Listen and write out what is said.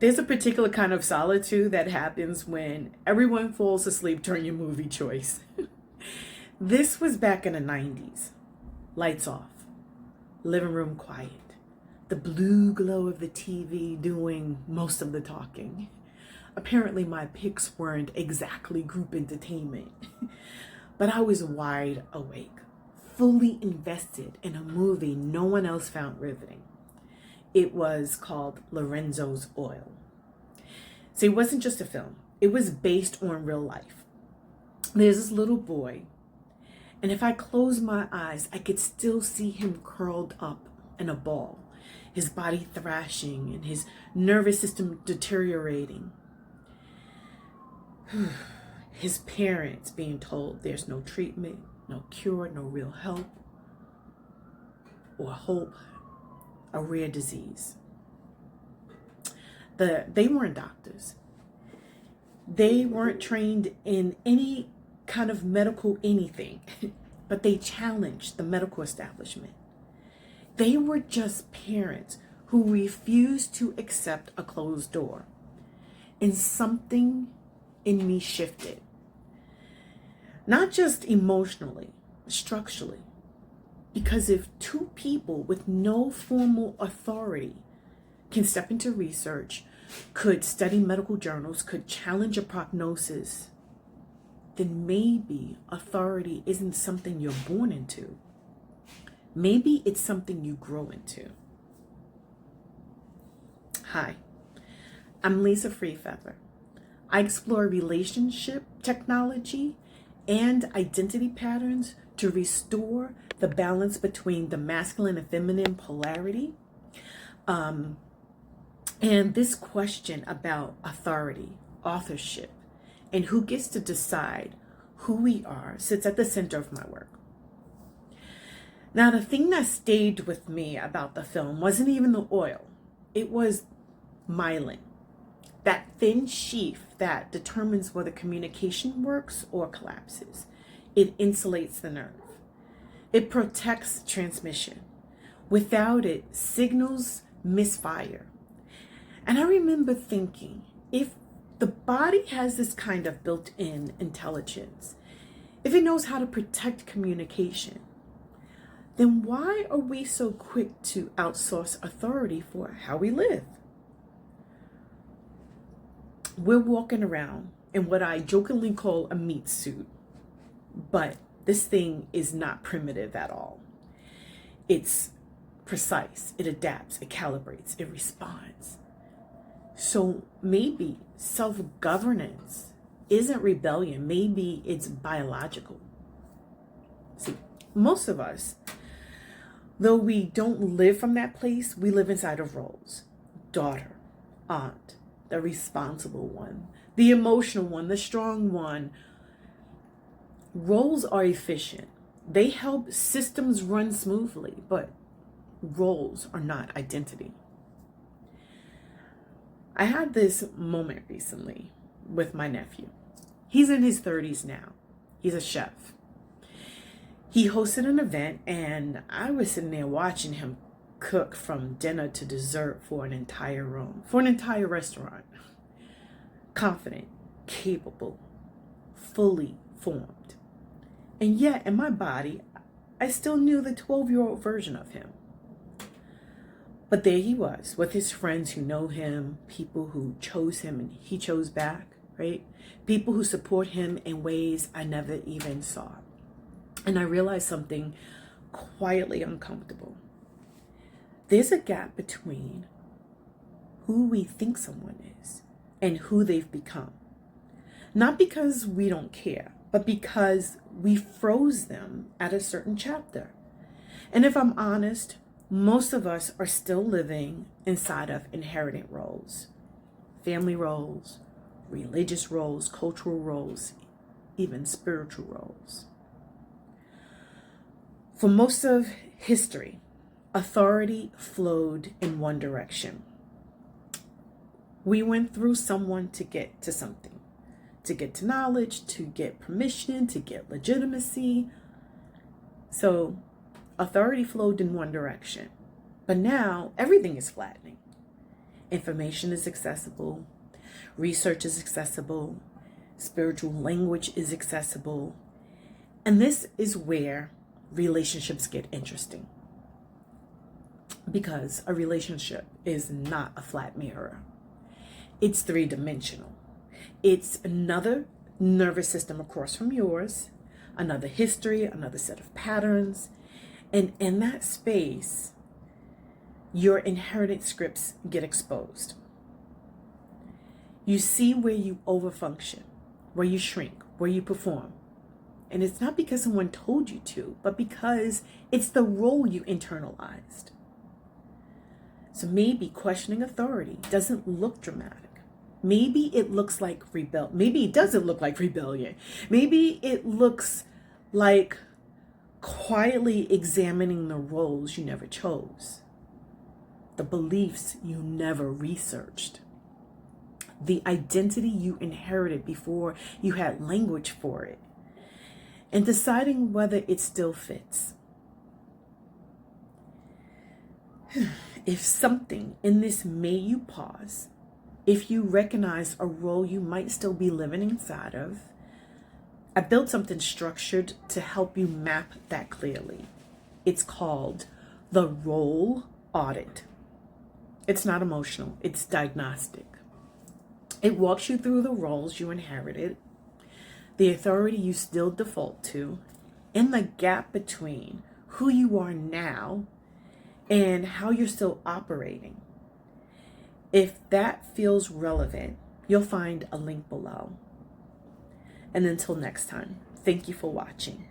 There's a particular kind of solitude that happens when everyone falls asleep during your movie choice. This was back in the 90s. Lights off, living room quiet, the blue glow of the TV doing most of the talking. Apparently, my picks weren't exactly group entertainment, but I was wide awake, fully invested in a movie no one else found riveting. It was called Lorenzo's Oil. So it wasn't just a film, it was based on real life. There's this little boy, and if I close my eyes, I could still see him curled up in a ball, his body thrashing and his nervous system deteriorating. His parents being told there's no treatment, no cure, no real help or hope, a rare disease. They weren't doctors. They weren't trained in any kind of medical anything, but they challenged the medical establishment. They were just parents who refused to accept a closed door. And something in me shifted. Not just emotionally, structurally. Because if two people with no formal authority can step into research, could study medical journals, could challenge a prognosis, then maybe authority isn't something you're born into. Maybe it's something you grow into. Hi, I'm Lisa Freefeather. I explore relationship technology and identity patterns to restore the balance between the masculine and feminine polarity. And this question about authority, authorship, and who gets to decide who we are sits at the center of my work. Now, the thing that stayed with me about the film wasn't even the oil. It was myelin, that thin sheath that determines whether communication works or collapses. It insulates the nerve. It protects transmission. Without it, signals misfire. And I remember thinking, if the body has this kind of built-in intelligence, if it knows how to protect communication, then why are we so quick to outsource authority for how we live? We're walking around in what I jokingly call a meat suit, but this thing is not primitive at all. It's precise, it adapts, it calibrates, it responds. So maybe self-governance isn't rebellion, maybe it's biological. See, most of us, though we don't live from that place, we live inside of roles. Daughter, aunt, the responsible one, the emotional one, the strong one. Roles are efficient. They help systems run smoothly, but roles are not identity. I had this moment recently with my nephew. He's in his 30s now. He's a chef. He hosted an event and I was sitting there watching him cook from dinner to dessert for an entire room, for an entire restaurant. Confident, capable, fully formed. And yet in my body, I still knew the 12-year-old version of him. But there he was with his friends who know him, people who chose him and he chose back, right? People who support him in ways I never even saw. And I realized something quietly uncomfortable. There's a gap between who we think someone is and who they've become. Not because we don't care, but because we froze them at a certain chapter. And if I'm honest, most of us are still living inside of inherited roles, family roles, religious roles, cultural roles, even spiritual roles. For most of history, authority flowed in one direction. We went through someone to get to something, to get to knowledge, to get permission, to get legitimacy. So authority flowed in one direction, but now everything is flattening. Information is accessible. Research is accessible. Spiritual language is accessible. And this is where relationships get interesting. Because a relationship is not a flat mirror. It's three-dimensional. It's another nervous system across from yours, another history, another set of patterns. And in that space, your inherited scripts get exposed. You see where you overfunction, where you shrink, where you perform. And it's not because someone told you to, but because it's the role you internalized. So maybe questioning authority doesn't look dramatic. Maybe it looks like rebellion. Maybe it doesn't look like rebellion. Maybe it looks like quietly examining the roles you never chose, the beliefs you never researched, the identity you inherited before you had language for it, and deciding whether it still fits. If something in this made you pause, if you recognize a role you might still be living inside of, I built something structured to help you map that clearly. It's called the role audit. It's not emotional, it's diagnostic. It walks you through the roles you inherited, the authority you still default to, and the gap between who you are now and how you're still operating. If that feels relevant, you'll find a link below. And until next time, thank you for watching.